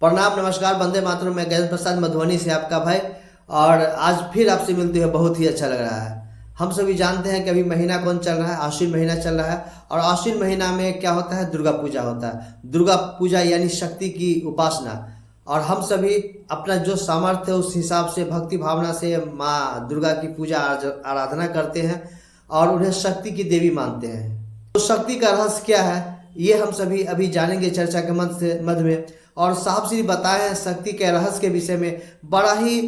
प्रणाम, नमस्कार, वंदे मातरम। मैं गजेंद्र प्रसाद मधुबनी से आपका भाई। और आज फिर आपसे मिलते हुए बहुत ही अच्छा लग रहा है। हम सभी जानते हैं कि अभी महीना कौन चल रहा है, आश्विन महीना चल रहा है। और आश्विन महीना में क्या होता है, दुर्गा पूजा होता है। दुर्गा पूजा यानी शक्ति की उपासना। और हम सभी अपना जो सामर्थ्य है उस हिसाब से भक्ति भावना से माँ दुर्गा की पूजा आराधना करते हैं और उन्हें शक्ति की देवी मानते हैं। तो शक्ति का रहस्य क्या है, ये हम सभी अभी जानेंगे चर्चा के मध्य में। और साहब श्री बताए हैं शक्ति के रहस्य के विषय में। बड़ा ही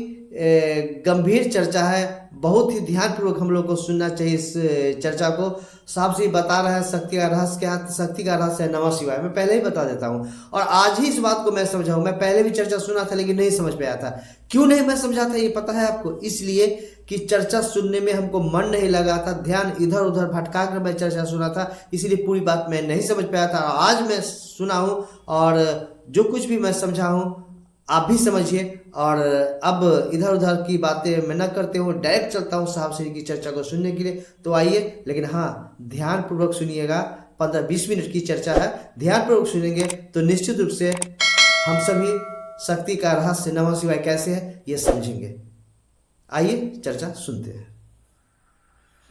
गंभीर चर्चा है, बहुत ही ध्यानपूर्वक हम लोग को सुनना चाहिए इस चर्चा को। साहब श्री बता रहे हैं शक्ति का रहस्य क्या है। शक्ति का रहस्य है नमः शिवाय। मैं पहले ही बता देता हूँ और आज ही इस बात को मैं समझाऊँ। मैं पहले भी चर्चा सुना था लेकिन नहीं समझ में आया था। क्यों नहीं मैं समझा था ये पता है आपको? इसलिए कि चर्चा सुनने में हमको मन नहीं लगा था, ध्यान इधर उधर भटका कर मैं चर्चा सुना था, इसीलिए पूरी बात मैं नहीं समझ पाया था। आज मैं सुना हूँ और जो कुछ भी मैं समझा हूँ आप भी समझिए। और अब इधर उधर की बातें मैं न करते हुए डायरेक्ट चलता हूँ साहब श्री की चर्चा को सुनने के लिए। तो आइए, लेकिन हाँ ध्यान पूर्वक सुनिएगा। 15-20 मिनट की चर्चा है, ध्यान पूर्वक सुनेंगे तो निश्चित रूप से हम सभी शक्ति का रहस्य नमः शिवाय कैसे है ये समझेंगे। आइए चर्चा सुनते हैं।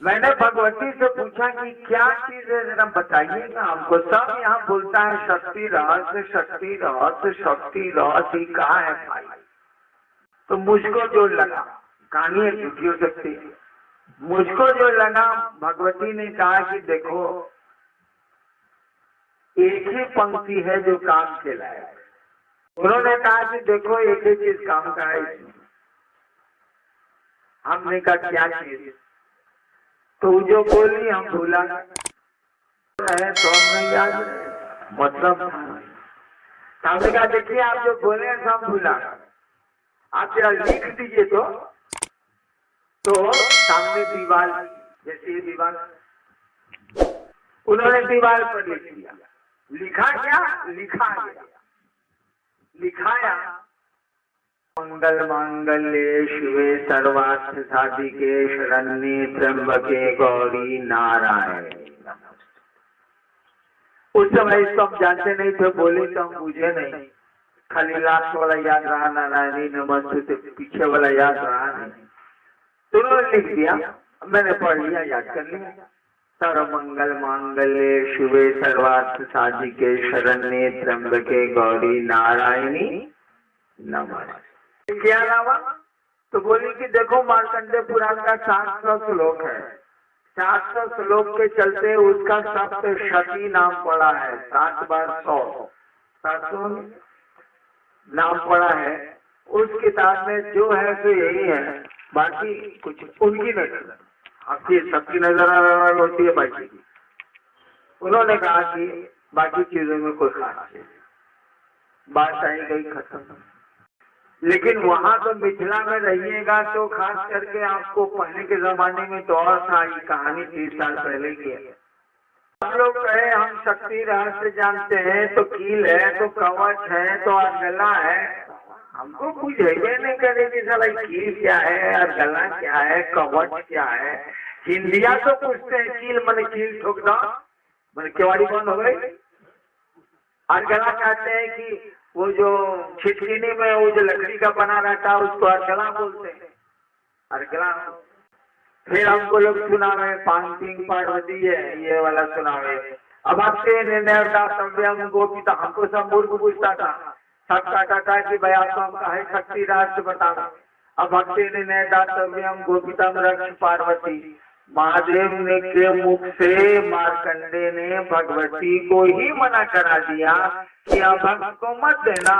मैंने भगवती से पूछा कि क्या चीज है, जरा बताइएगा हमको। सब यहाँ बोलता है शक्ति रहस्य, शक्ति रहस्य, शक्ति रहस्य, कहाँ है भाई? तो मुझको जो लगा, कहानी एक झूठी हो सकती है, मुझको जो लगा, भगवती ने कहा कि देखो एक ही पंक्ति है जो काम के लायक। उन्होंने कहा कि देखो एक ही चीज काम का है इसमें। हमने कहा क्या चीज? तो जो बोली हम भूला है तो हमें याद मतलब हमने कहा देखिए आप जो बोले हैं सब भूला, आप जरा लिख दीजिए। तो सामने दीवार, जैसे ये दीवार, उन्होंने दीवार पर लिख दिया। लिखा क्या? लिखा गया, लिखाया मंगल मांगल्ये शिवे सर्वार्थ साधिके शरण्ये त्र्यंबके गौरी नारायणी। उस समय इसको हम जानते नहीं थे, बोले तो हम बुझे नहीं, खाली लास्ट वाला याद रहा, नारायणी नमस्ते, पीछे वाला याद रहा नहीं। तो उन्होंने लिख दिया, मैंने पढ़ लिया, याद कर लिया। सर्व मंगल मांगल्ये शिवे सर्वार्थ साधिके शरण्ये त्र्यंबके गौरी नारायणी नमस्ते। क्या अलावा? तो बोली कि देखो मार्कंडेय पुराण का 700 श्लोक है, 700 श्लोक के चलते उसका सप्तशती नाम पड़ा है। 7 बार 100, 700 नाम पड़ा है। उस किताब में जो है तो यही है, बाकी कुछ उनकी नजर, आपकी सबकी नजर होती है बाकी की। उन्होंने कहा कि बाकी चीजों में कोई खास नहीं, बात आई गई खत्म। लेकिन वहां तो मिथिला में रहिएगा तो खास करके आपको पहले के जमाने में तो और था, ये कहानी 30 साल पहले की है। हम लोग कहे हम शक्ति रहस्य जानते हैं, तो कील है, तो कवच है, तो अर्गला है। हमको कुछ है नहीं करेगी साला, कील क्या है, अर्गला क्या है, कवच क्या है। हिंदिया तो पूछते हैं कील मन कील ठोक दो, मैंने केवाड़ी बंद हो गई। अर्गला कहते हैं कि वो जो छिटकिनी में वो जो लकड़ी का बना रहता है उसको अर्गला बोलते हैं, अर्गला। फिर हमको लोग सुनावे पांतिंग पार्वती है, ये वाला सुनावे। अब आपसे निर्णय गोपिता हमको सब मूर्ख पूछता था, सब कहता था कि भाई आपको हम कहे शक्ति राष्ट्र बताओ। अब भक्ति निर्णय दातव्यम गोपिता रक्ष पार्वती। महादेव ने के मुख से मार्कंडे ने भगवती को ही मना करा दिया कि अब भक्त को मत देना,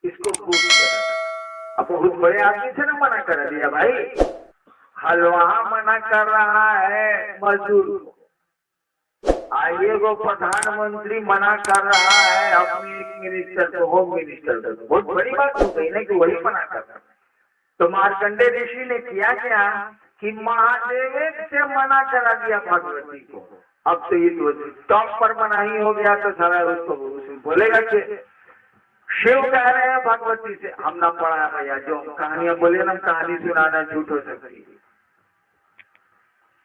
इसको पूछ कर। अब बहुत बड़े आदमी से ना मना करा दिया भाई, हलवा मना कर रहा है मजदूर को। आइए वो प्रधानमंत्री मना कर रहा है अपने एक मिनिस्टर को, होम मिनिस्टर को। बहुत बड़ी बात हो गई ना कि वही मना कर रहा है। तो मार्कंडे ऋषि ने किया क्या कि महादेव से मना करा दिया भगवती को। अब तो ये तो टॉप पर मना ही हो गया, तो सारा उसको बोलेगा कि शिव कह रहे हैं भगवती से, हम ना पढ़ा भैया, जो कहानियां बोले ना, कहानी सुनाना झूठ हो सकती है।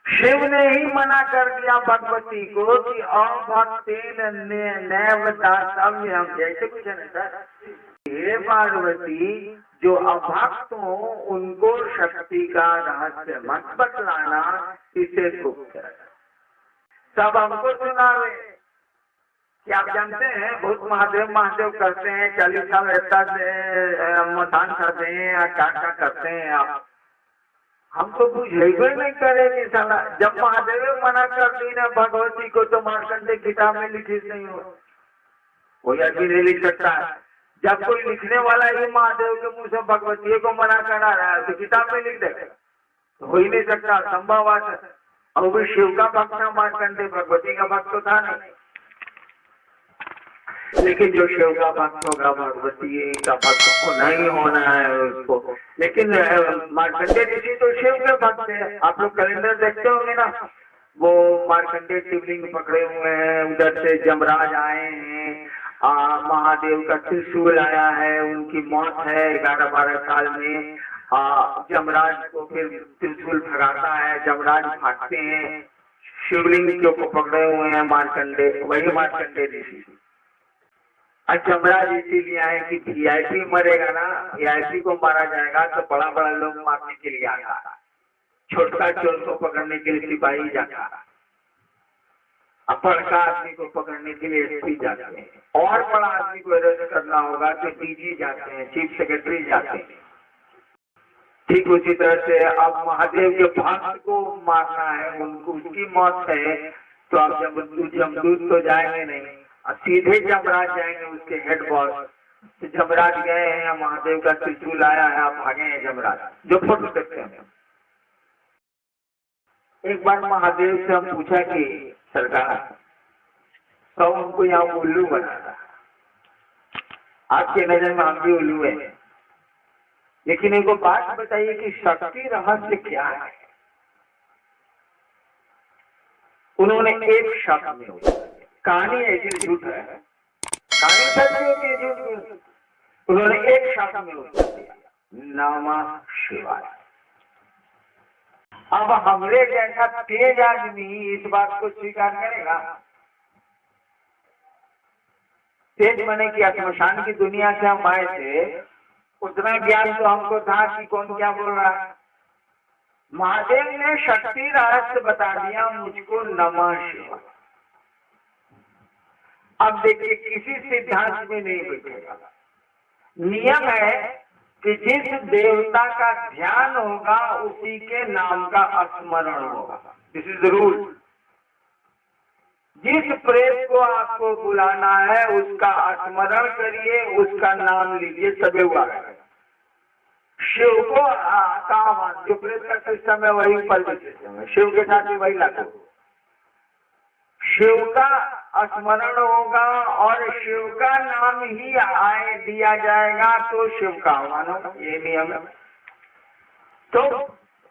शिव ने ही मना कर दिया भगवती को कि अभक्तेन नैव दातव्यम, जैसे कुछ है ना, हे पार्वती, जो अभक्त हो उनको शक्ति का रहस्य मत बतलाना, इसे गुप्त है। सब हमको सुनावे कि आप जानते हैं बहुत महादेव महादेव करते हैं, 40 साल रहता से मतान करते हैं या क्या करते हैं आप, हम तो बुझेबे नहीं करेंगे साला। जब महादेव मना कर दी ना भगवती को, तो मार्कंडे किताब में लिखी नहीं हो, कोई आदमी नहीं लिख सकता है। जब कोई लिखने वाला ही महादेव के मुंह से भगवती को मना करा रहा है, तो किताब में लिख देगा, तो हो ही नहीं सकता, संभव बात है। और वो शिव का भक्त था मार्कंडे, भगवती का भक्त तो था नहीं। लेकिन जो शिव का भक्त होगा भगवती का भक्त होना ही होना है उसको। लेकिन मार्कंडे ऋषि तो शिव के भक्त है। आप लोग कैलेंडर देखते होंगे ना, वो मार्कंडे शिवलिंग पकड़े हुए हैं, उधर से जमराज आए हैं, महादेव का त्रिशूल आया है, उनकी मौत है 11-12 साल में। जमराज को फिर त्रिशूल भगाता है, जमराज भागते हैं, शिवलिंग को पकड़े हुए हैं मार्कंडे, वही मार्कंडे ऋषि। जमराज इसीलिए आए कि वीआईपी मरेगा ना, वीआईपी को मारा जाएगा तो बड़ा बड़ा लोग मारने के लिए आता, छोटा चोर को पकड़ने के लिए सिपाही जाता, बड़का आदमी को पकड़ने के लिए एसपी जाते हैं, और बड़ा आदमी को अरेस्ट करना होगा तो डीजी जाते हैं, चीफ सेक्रेटरी जाते हैं। ठीक उसी तरह से अब महादेव के भक्त को मारना है, उनको उसकी मौत है, तो अब जमदूत तो जाएंगे नहीं, सीधे जमराज जाएंगे, उसके हेड बॉस। तो जमराज गए हैं, महादेव का त्रिशूल आया है, आप भागे हैं जमराज, जो फोटो देखते हैं। एक बार महादेव से हम पूछा कि सरकार, तो उनको यहाँ उल्लू बनाता, आपके नजर में हम भी उल्लू है, लेकिन एक बात बताइए कि शक्ति रहस्य क्या है? उन्होंने एक शब्द में, कहानी ऐसी झूठ है, कहानी सच होती है झूठ, उन्होंने एक शब्द में उत्तर दिया, नमः शिवाय। अब हमरे जैसा तेज आदमी इस बात को स्वीकार करेगा? तेज बने कि श्मशान की दुनिया से हम आए थे, उतना ज्ञान तो हमको था कि कौन क्या बोल रहा है। महादेव ने शक्ति रहस्य बता दिया मुझको, नमः शिवाय। अब देखिए, किसी सिद्धांत में नहीं बैठेगा। नियम है कि जिस देवता का ध्यान होगा उसी के नाम का स्मरण होगा, दिस इज द रूल। जिस प्रेत को आपको बुलाना है उसका स्मरण करिए, उसका नाम लीजिए, तबे हुआ है। शिव को काम जो प्रेत का सिस्टम है वही ऊपर सिस्टम है, शिव के साथ भी वही लागू। शिव का स्मरण होगा और शिव का नाम ही आए दिया जाएगा तो शिव का आह्वान होगा, ये नियम है। तो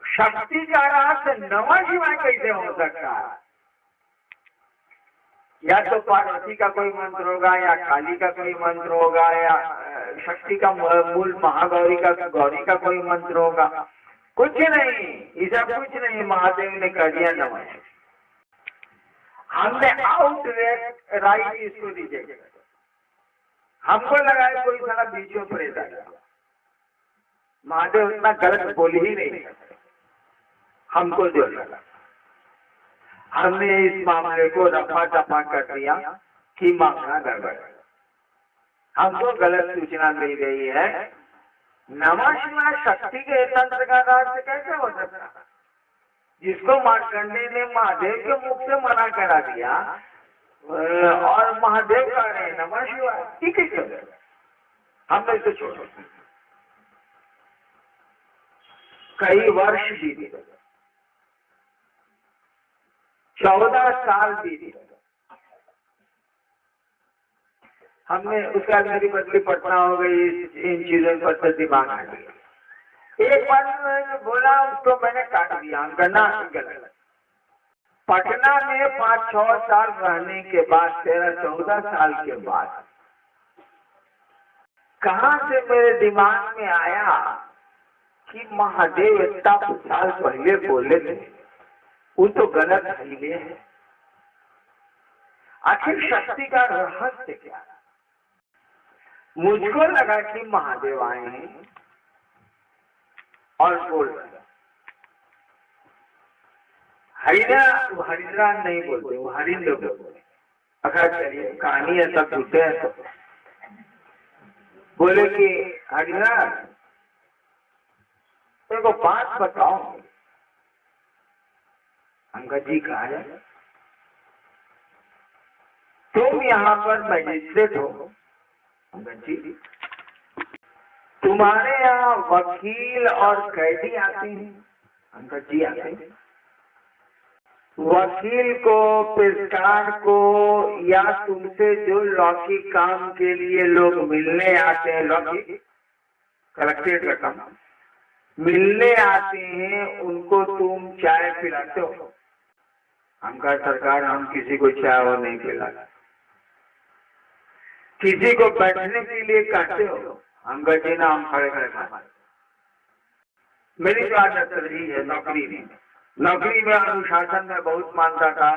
शक्ति का रहस्य नमः शिवाय कैसे हो सकता है? या तो पार्वती का कोई मंत्र होगा, या काली का कोई मंत्र होगा, या शक्ति का मूल महागौरी का, गौरी का कोई मंत्र होगा, कुछ नहीं, ऐसा कुछ नहीं। महादेव ने कह दिया नमः। हमने राइट इसको रिजेक्ट कर, हमको लगा है कोई सारा बीचों प्रेत आ गया। महादेव उतना गलत बोल ही नहीं सकते, हमको जो लगा। हमने इस मामले को रफा दफा कर दिया कि मामला गड़बड़, हमको गलत सूचना दी गई है। नमः शिवाय शक्ति के तंत्र का रहस्य कैसे हो सकता है? जिसको मार्कंडे ने महादेव के मुख से मना करा दिया और महादेव कह रहे हैं नमः शिवाय, ठीक है, हमने इसे छोड़ो। कई वर्ष बीते, 14 साल बीते, हमने उसका मेरी बदली पटना हो गई, इन चीजों पर तो दिमाग आ गया। एक बार मैंने बोला, उसको मैंने काट दिया, हम करना गलत। पटना में 5-6 साल रहने के बाद, 13-14 साल के बाद, कहां से मेरे दिमाग में आया कि महादेव इतना साल पहले बोले थे, वो तो गलत है। आखिर शक्ति का रहस्य क्या है? मुझको लगा कि महादेव आए हैं और बोल रहे हैं। हरिद्रा नहीं बोलते, वो हरिंद्र बोलते। अगर चलिए कहानी है सब झूठे हैं तो बोले कि हरिद्रा तेरे को बात बताओ। अंकल जी कहा है तुम यहाँ पर मजिस्ट्रेट हो। अंकल जी तुम्हारे यहाँ वकील और कैदी आते हैं। अंकल जी आते हैं। वकील को, पेशकार को या तुमसे जो लौकी काम के लिए लोग मिलने आते हैं, लौकी कलेक्ट्रेट का काम मिलने आते हैं, उनको तुम चाय पिलाते हो। हम कहा सरकार हम किसी को चाय वो नहीं पिलाते। किसी को बैठने के लिए कहते हो। हम कहते ना हम खड़े खड़े खाते। मेरी तो आदत रही है नौकरी में। नौकरी में अनुशासन में बहुत मानता था।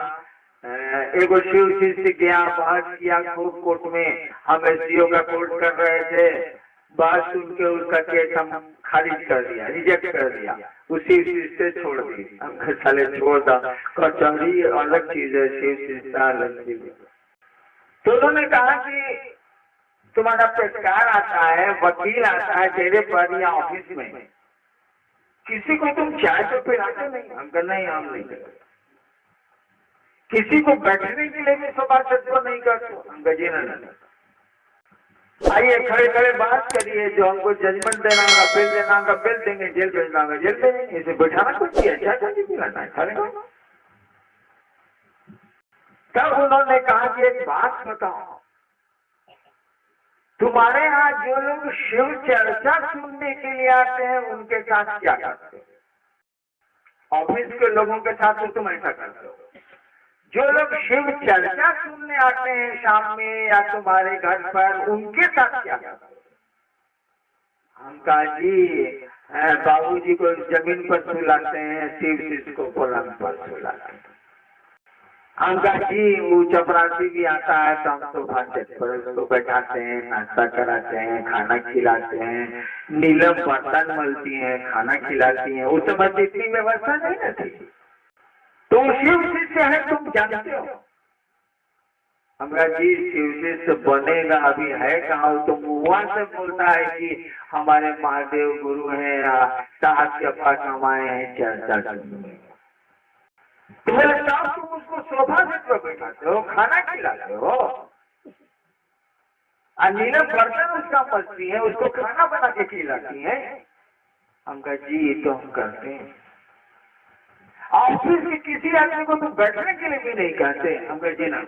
एगो शिव शिष्य गया, बहस किया खूब कोर्ट में। हम एसडीओ का कोर्ट कर रहे थे, बात सुन के उसका केस हम खारिज कर दिया, रिजेक्ट कर दिया, उसी से छोड़ दी। हम साले छोड़ दा, कचहरी अलग चीज है, शिव शिष्य अलग चीज है। तो उन्होंने कहा कि तुम्हारा पेशकार आता है, वकील आता है तेरे पर या ऑफिस में, किसी को तुम चाय तो पिलाते नहीं। हम कहते नहीं हम नहीं करते। किसी को बैठने के लिए भी सभासद नहीं करते। हम कहते नहीं। आइए खड़े खड़े बात करिए, जो हमको जजमेंट देना होगा, बिल देना होगा, बिल देंगे, जेल भेजना होगा, जेल भेजेंगे। इसे बैठाना कुछ किया, चाय नहीं पिलाना है, खड़े खड़े। तब उन्होंने कहा कि एक बात बताओ, तुम्हारे यहाँ जो लोग शिव चर्चा सुनने के लिए आते हैं उनके साथ क्या करते हो? ऑफिस के लोगों के साथ तो तुम ऐसा करते हो। जो लोग शिव चर्चा सुनने आते हैं शाम में या तुम्हारे घर पर, उनके साथ क्या करते हो? हम कहा जी बाबूजी को जमीन पर सुलाते हैं, शिव शिष्य को पलंग पर सुलाते हैं। हम कहा जी वो चपरासी भी आता है तो हम सोफा सेट पर उसको बैठाते हैं, नाश्ता कराते हैं, खाना खिलाते हैं, नीलम बर्तन मलती हैं, खाना खिलाती हैं। उस समय इतनी व्यवस्था नहीं रहती। तो शिव शिष्य है तुम जानते हो। हम कहा जी शिव शिष्य बनेगा अभी है कहाँ। तो मुआ से बोलता है कि हमारे महादेव गुरु हैं या साहब के पास हमारे हैं चर्चा सुनने। तो मेरे साहब तुम उसको सोफा सेट पर बैठाते हो, खाना खिलाते हो, नीलम बर्तन उसका मस्ती है, उसको खाना बना के खिलाती है। हम कहा जी ये तो हम करते हैं। ऑफिस के किसी आदमी को तुम बैठने के लिए भी नहीं कहते। हम कहा जी ना,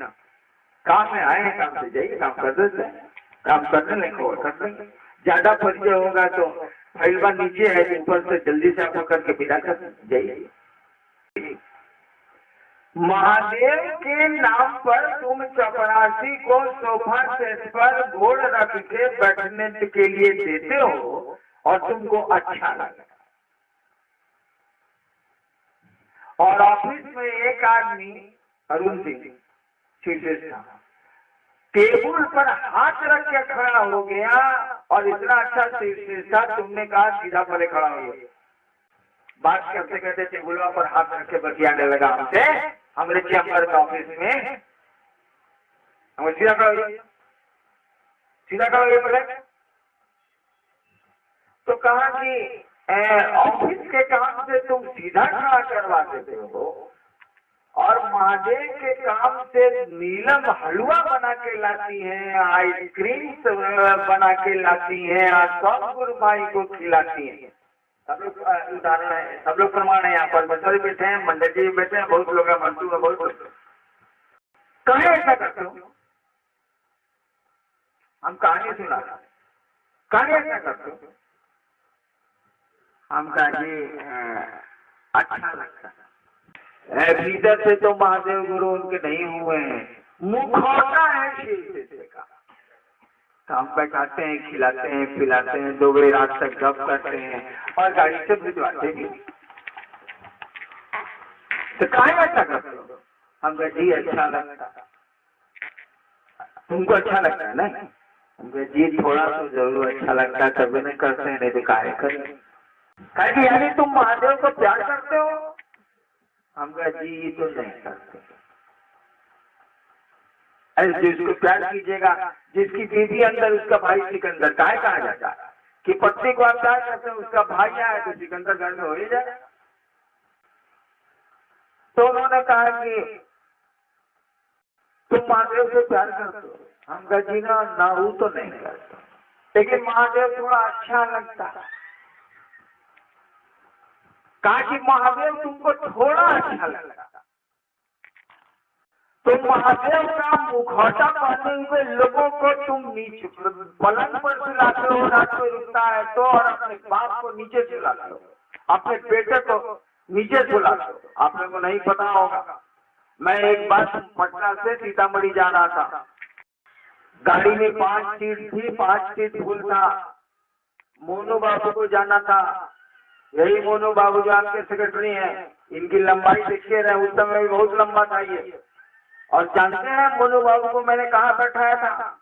काम में आए हैं, काम से जाइए, काम कर देते हैं, काम करने नहीं खबर कर देंगे। ज्यादा परिचय होगा तो फैलवा नीचे है, ऊपर से जल्दी से आपको करके विदा कर जाइए। महादेव के नाम पर तुम चपरासी को सोफा सेट पर घोड़ रख के बैठने के लिए देते हो और तुमको अच्छा लगता। और ऑफिस में एक आदमी अरुण सिंह था, टेबल पर हाथ रख के खड़ा हो गया और इतना अच्छा था, तुमने कहा सीधा परे खड़ा हो गया। बात करते करते टेबल पर हाथ रख के बतियाने लगा हमसे, हमारे चैम्बर का ऑफिस में। हम सीधा खड़ा हो गया, सीधा खड़ा हो गया पहले। तो कहा कि ऑफिस के काम से तुम सीधा खड़ा करवा देते हो और महादेव के काम से नीलम हलवा बना के लाती हैं, आइसक्रीम बना के लाती हैं और सब गुरु भाई को खिलाती हैं। सब लोग उदाहरण है, सब लोग प्रमाण है। यहाँ पर बच्चे बैठे हैं, मंडल जी बैठे हैं, बहुत लोग हैं, मंटू है, बहुत लोग। कहे ऐसा करते हो? हम कहानी सुना, कहे ऐसा करते हो? हम कहा जी अच्छा लगता है। भीतर से तो महादेव गुरु उनके नहीं हुए हैं, मुखौटा है शिव का। तो हम बैठाते हैं, खिलाते हैं, पिलाते हैं, 2 बजे रात तक गप करते हैं और गाड़ी से भिजवाते भी। तो काहे ऐसा करते हो? हम कहा जी अच्छा लगता। तुमको अच्छा लगता है ना? जी थोड़ा तो जरूर अच्छा लगता है, कभी नहीं करते हैं, नहीं तो काहे करें। कहे यानी तुम महादेव को प्यार करते हो? हम कहा जी ये तो नहीं करते। अरे जिसको प्यार कीजिएगा, जिसकी बीवी अंदर उसका भाई सिकंदर, काहे कहा जाता है कि पत्नी को आप प्यार करते हैं, उसका भाई आए तो सिकंदर घर में हो ही जाए। तो उन्होंने कहा कि तुम महादेव से प्यार करते हो? हम कहा जी ना वो तो नहीं करता, लेकिन महादेव थोड़ा अच्छा लगता है। कहा कि महादेव तुमको थोड़ा अच्छा लगता, तो महादेव का मुखौटा पहने हुए लोगों को तुम नीचे पलंग पर सुलाते हो, रात को रुकता है तो, और अपने बाप को नीचे सुलाते हो, अपने बेटे को नीचे सुलाते हो। आप लोगों को नहीं पता होगा, मैं एक बार पटना से सीतामढ़ी जा रहा था, गाड़ी में 5 सीट थी, 5 सीट फुल था। मोनू बाबू को जाना था, यही मोनू बाबू जो आपके सेक्रेटरी हैं, इनकी लंबाई देखते रहे, उस समय भी बहुत लंबा था ये। और जानते हैं मोनू बाबू को मैंने कहाँ बैठाया था?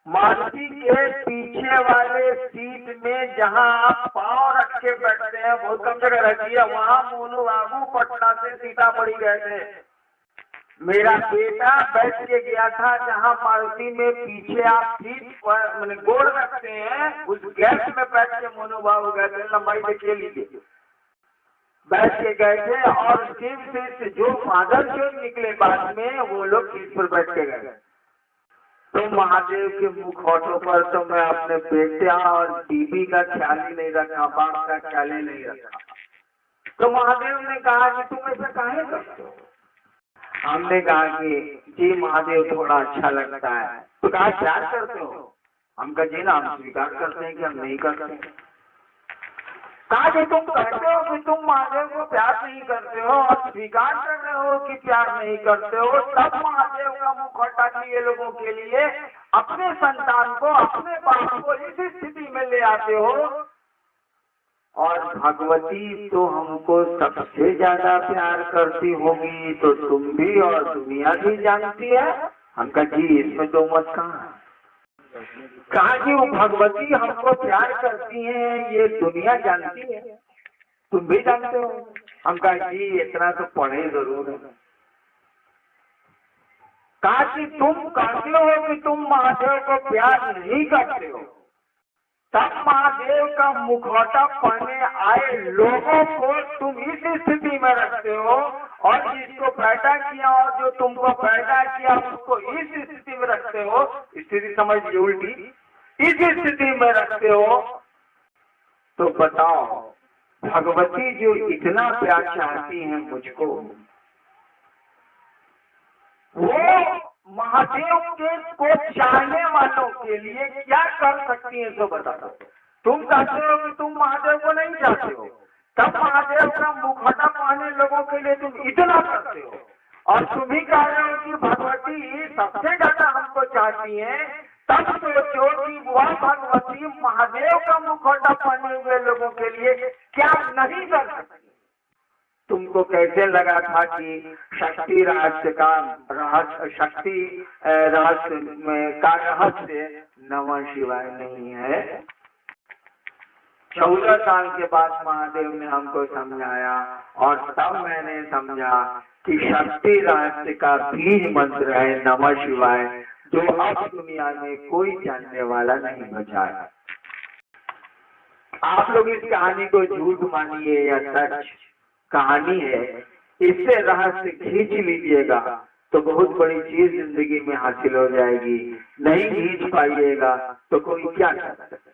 मारुति के पीछे वाले सीट में, जहां आप पांव रख के बैठते हैं, बहुत कम जगह रहती है, वहां मोनू बाबू पटना से सीतामढ़ी गए थे। मेरा बेटा बैठ के गया था जहां मारुति में पीछे आप सीट मैंने गोड़ रखते हैं, उस गैस में बैठ के मोनू बाबू गए थे। लंबाई देखिए लीजिए, बैठ के गए थे। और शिव से जो फादर जो निकले बाद में, वो लोग सीट पर बैठ के गए। तो महादेव के मुखौटों पर तो मैं अपने बेटे और बीबी का ख्याल ही नहीं रखा, बाप का ख्याल ही नहीं रखा। तो महादेव ने कहा कि तुम ऐसा काहे करते हो? हमने कहा कि जी महादेव थोड़ा अच्छा लगता है। तो कहा प्यार करते हो? हम कहा जी ना हम स्वीकार करते हैं कि हम नहीं करते। कहा कि तुम कहते हो कि तुम महादेव को प्यार नहीं करते हो और स्वीकार कर रहे हो कि प्यार नहीं करते हो, तब महादेव का मुखौटा किए लोगों के लिए अपने संतान को, अपने बाप को इस स्थिति में ले आते हो। और भगवती तो हमको सबसे ज्यादा प्यार करती होगी, तो तुम भी और दुनिया भी जानती है। हम कहा जी इसमें तो मत कहा। कहा कि वो भगवती हमको प्यार करती हैं, ये दुनिया जानती है, तुम भी जानते हो। हम कहा जी इतना तो पढ़े जरूर है। कहा कि तुम कहते हो कि तुम महादेव को प्यार नहीं करते हो, तब महादेव का मुखौटा पहने आए लोगों को तुम इस स्थिति में रखते हो, और जिसको पैदा किया और जो तुमको पैदा किया उसको इस स्थिति में रखते हो। स्थिति समझिए उल्टी, इस स्थिति में रखते हो। तो बताओ भगवती जो इतना प्यार चाहती है मुझको, वो महादेव के को चाहने वालों के लिए क्या कर सकती है तो बता दो। तुम कहते हो कि तुम महादेव को नहीं चाहते हो, तब महादेव का मुखौटा पहने लोगों के लिए तुम इतना करते हो, और तुम ही कह रहे हो कि भगवती सबसे ज्यादा हमको चाहती है। तब सोचो कि वह भगवती महादेव का मुखौटा पहने हुए लोगों के लिए क्या नहीं कर सकती। तुमको कैसे लगा था कि शक्ति रहस्य का रहस्य, शक्ति रहस्य में का रहस्य नमः शिवाय नहीं है। 14 साल के बाद महादेव ने हमको समझाया, और तब मैंने समझा कि शक्ति रहस्य का बीज मंत्र है नमः शिवाय, जो अब दुनिया में कोई जानने वाला नहीं बचा है। आप लोग इस कहानी को झूठ मानिए या सच कहानी है, इससे रहस्य खींच लीजिएगा तो बहुत बड़ी चीज जिंदगी में हासिल हो जाएगी। नहीं खींच पाइएगा तो कोई क्या कर सकता।